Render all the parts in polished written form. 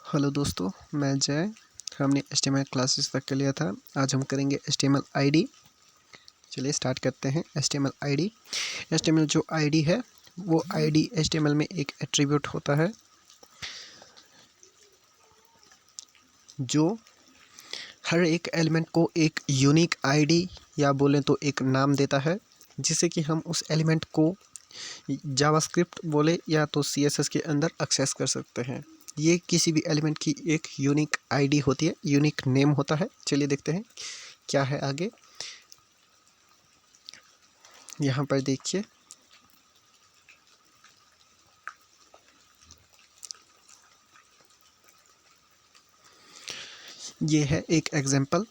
Hello दोस्तों, मैं जय। हमने HTML क्लासेस तक के लिया था। आज हम करेंगे HTML ID। चलिए स्टार्ट करते हैं। HTML ID जो ID है वो ID HTML में एक एट्रीब्यूट होता है जो हर एक एलिमेंट को एक यूनिक ID या बोलें तो एक नाम देता है, जिससे कि हम उस एलिमेंट को जावास्क्रिप्ट बोले या तो CSS के अंदर एक्सेस कर सकते हैं। ये किसी भी एलिमेंट की एक यूनिक आईडी होती है, यूनिक नेम होता है। चलिए देखते हैं क्या है आगे। यहाँ पर देखिए, ये है एक एग्जांपल।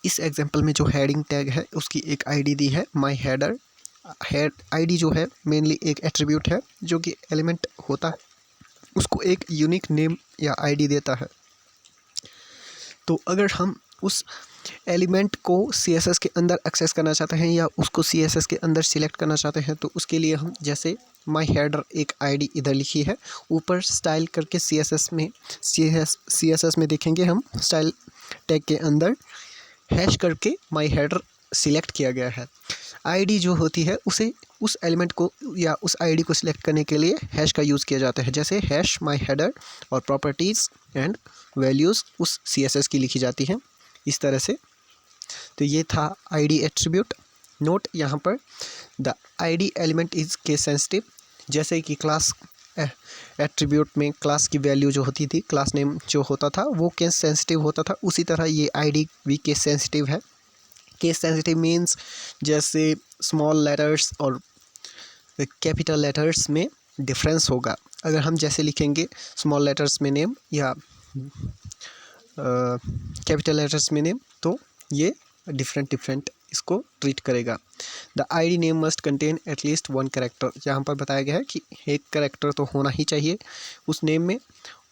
इस एग्जांपल में जो हेडिंग टैग है उसकी एक आईडी दी है माय हेडर। हेड आईडी जो है मेनली एक एट्रीब्यूट है जो कि एलिमेंट होता है, उसको एक यूनिक नेम या आईडी देता है। तो अगर हम उस एलिमेंट को CSS के अंदर एक्सेस करना चाहते हैं या उसको CSS के अंदर सिलेक्ट करना चाहते हैं, तो उसके लिए हम जैसे माय हेडर एक आईडी इधर लिखी है, ऊपर स्टाइल करके CSS में देखेंगे हम स्टाइल टैग के अंदर हैश करके माय हेडर सिलेक्ट किया गया है। आईडी जो होती है उसे उस एलिमेंट को या उस आईडी को सिलेक्ट करने के लिए हैश का यूज़ किया जाता है। जैसे हैश माय हेडर और प्रॉपर्टीज़ एंड वैल्यूज़ उस CSS की लिखी जाती हैं इस तरह से। तो ये था आईडी एट्रीब्यूट। नोट यहाँ पर the ID element is case sensitive. जैसे कि क्लास एट्रीब्यूट में क्लास की वैल्यू जो होती थी, क्लास नेम जो होता था वो केस सेंसिटिव होता था, उसी तरह ये आईडी भी केस सेंसिटिव है। केस सेंसिटिव मीन्स जैसे स्मॉल लेटर्स और कैपिटल लेटर्स में डिफरेंस होगा। अगर हम जैसे लिखेंगे स्मॉल लेटर्स में नेम या कैपिटल लेटर्स में नेम, तो ये डिफरेंट इसको ट्रीट करेगा। The ID name must contain at least one character. यहाँ पर बताया गया है कि एक कैरेक्टर तो होना ही चाहिए उस नेम में,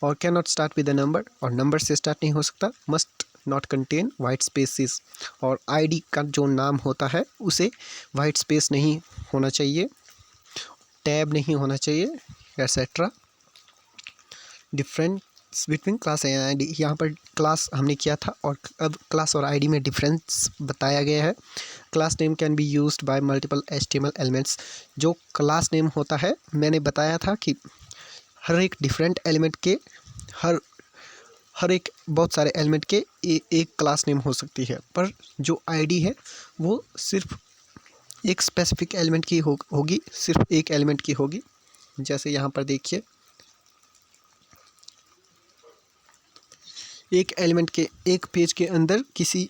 और can not start with the number, और नंबर से स्टार्ट नहीं हो सकता। Must not contain white spaces, और आईडी का जो नाम होता है उसे वाइट स्पेस नहीं होना चाहिए, टैब नहीं होना चाहिए, etcetera. Difference between class and ID, यहाँ पर क्लास हमने किया था और अब क्लास और आईडी में डिफरेंस बताया गया है। Class name can be used by multiple HTML elements. जो क्लास नेम होता है, मैंने बताया था कि हर एक डिफरेंट एलिमेंट के हर एक बहुत सारे एलिमेंट के एक क्लास नेम हो सकती है, पर जो आईडी है वो सिर्फ एक स्पेसिफिक एलिमेंट की होगी, सिर्फ एक एलिमेंट की होगी। जैसे यहाँ पर देखिए, एक एलिमेंट के एक पेज के अंदर किसी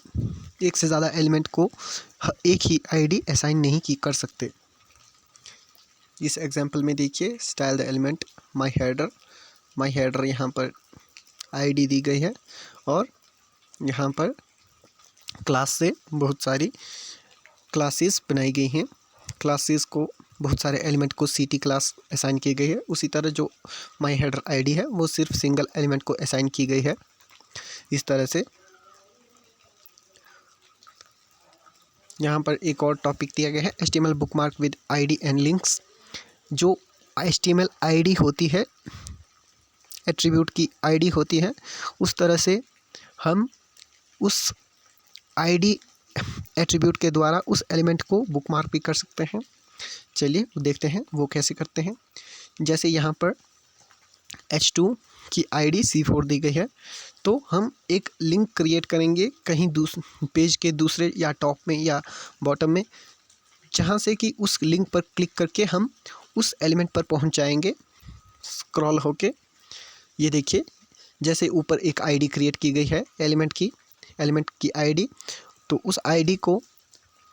एक से ज़्यादा एलिमेंट को एक ही आईडी असाइन नहीं की कर सकते। इस एग्जांपल में देखिए, style the element my header यहाँ पर आईडी दी गई है, और यहाँ पर क्लास से बहुत सारी क्लासेस बनाई गई हैं। क्लासेस को बहुत सारे एलिमेंट को CT क्लास असाइन की गई है। उसी तरह जो माय हेडर आईडी है वो सिर्फ सिंगल एलिमेंट को असाइन की गई है इस तरह से। यहाँ पर एक और टॉपिक दिया गया है, HTML bookmark with ID and links. जो HTML ID होती है, एट्रीब्यूट की ID होती है, उस तरह से हम उस ID एट्रीब्यूट के द्वारा उस एलिमेंट को बुकमार्क भी कर सकते हैं। चलिए देखते हैं वो कैसे करते हैं। जैसे यहाँ पर H2 की ID C4 दी गई है, तो हम एक लिंक क्रिएट करेंगे कहीं पेज के दूसरे या टॉप में या बॉटम में, जहाँ से कि उस लिंक पर क्लिक करके हम उस एलिमेंट पर पहुँच जाएंगे स्क्रॉल होके। ये देखिए, जैसे ऊपर एक आईडी क्रिएट की गई है एलिमेंट की आईडी, तो उस आईडी को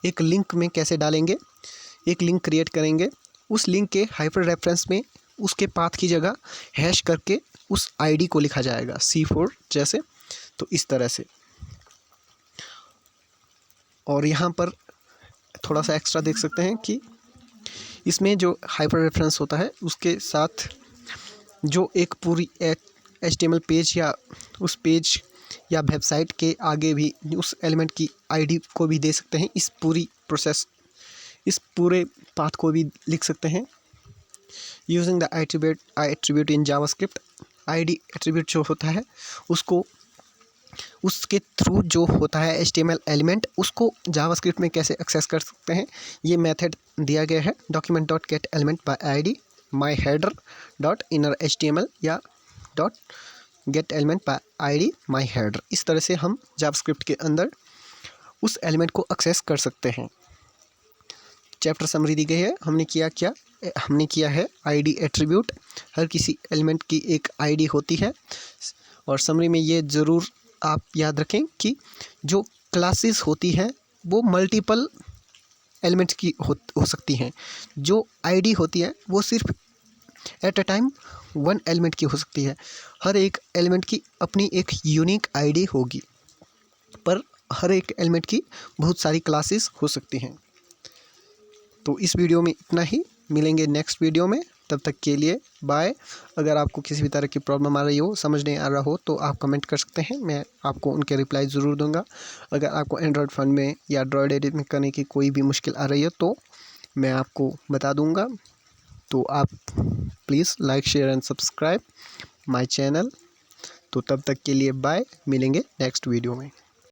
एक लिंक में कैसे डालेंगे, एक लिंक क्रिएट करेंगे, उस लिंक के हाइपर रेफरेंस में उसके पाथ की जगह हैश करके उस आईडी को लिखा जाएगा C4 जैसे। तो इस तरह से, और यहाँ पर थोड़ा सा एक्स्ट्रा देख सकते हैं कि इसमें जो हाइपर रेफरेंस होता है उसके साथ जो एक पूरी HTML पेज या उस पेज या वेबसाइट के आगे भी उस एलिमेंट की आईडी को भी दे सकते हैं। इस पूरे पाथ को भी लिख सकते हैं using the attribute in JavaScript। ID attribute जो होता है उसको, उसके थ्रू जो होता है HTML एलिमेंट, उसको जावास्क्रिप्ट में कैसे एक्सेस कर सकते हैं, ये मेथड दिया गया है document dot gate element by ID my header dot inner HTML या dot gate element by ID my header। इस तरह से हम जावास्क्रिप्ट के अंदर उस एलिमेंट को एक्सेस कर सकते हैं। चैप्टर समरी दी गई है, हमने किया है ID एट्रीब्यूट। हर किसी एलिमेंट की एक ID होती है, और समरी में ये ज़रूर आप याद रखें कि जो क्लासेस होती हैं वो मल्टीपल एलिमेंट्स की हो सकती हैं। जो आईडी होती है वो सिर्फ at a time one element की हो सकती है। हर एक एलिमेंट की अपनी एक यूनिक आईडी होगी, पर हर एक एलिमेंट की बहुत सारी क्लासेस हो सकती हैं। तो इस वीडियो में इतना ही, मिलेंगे नेक्स्ट वीडियो में, तब तक के लिए बाय। अगर आपको किसी भी तरह की प्रॉब्लम आ रही हो, समझ नहीं आ रहा हो, तो आप कमेंट कर सकते हैं, मैं आपको उनके रिप्लाई ज़रूर दूंगा। अगर आपको एंड्रॉयड फ़ोन में या ड्रॉइड एडिट में करने की कोई भी मुश्किल आ रही है तो मैं आपको बता दूंगा। तो आप please like share and subscribe my channel. तो तब तक के लिए बाय, मिलेंगे नेक्स्ट वीडियो में।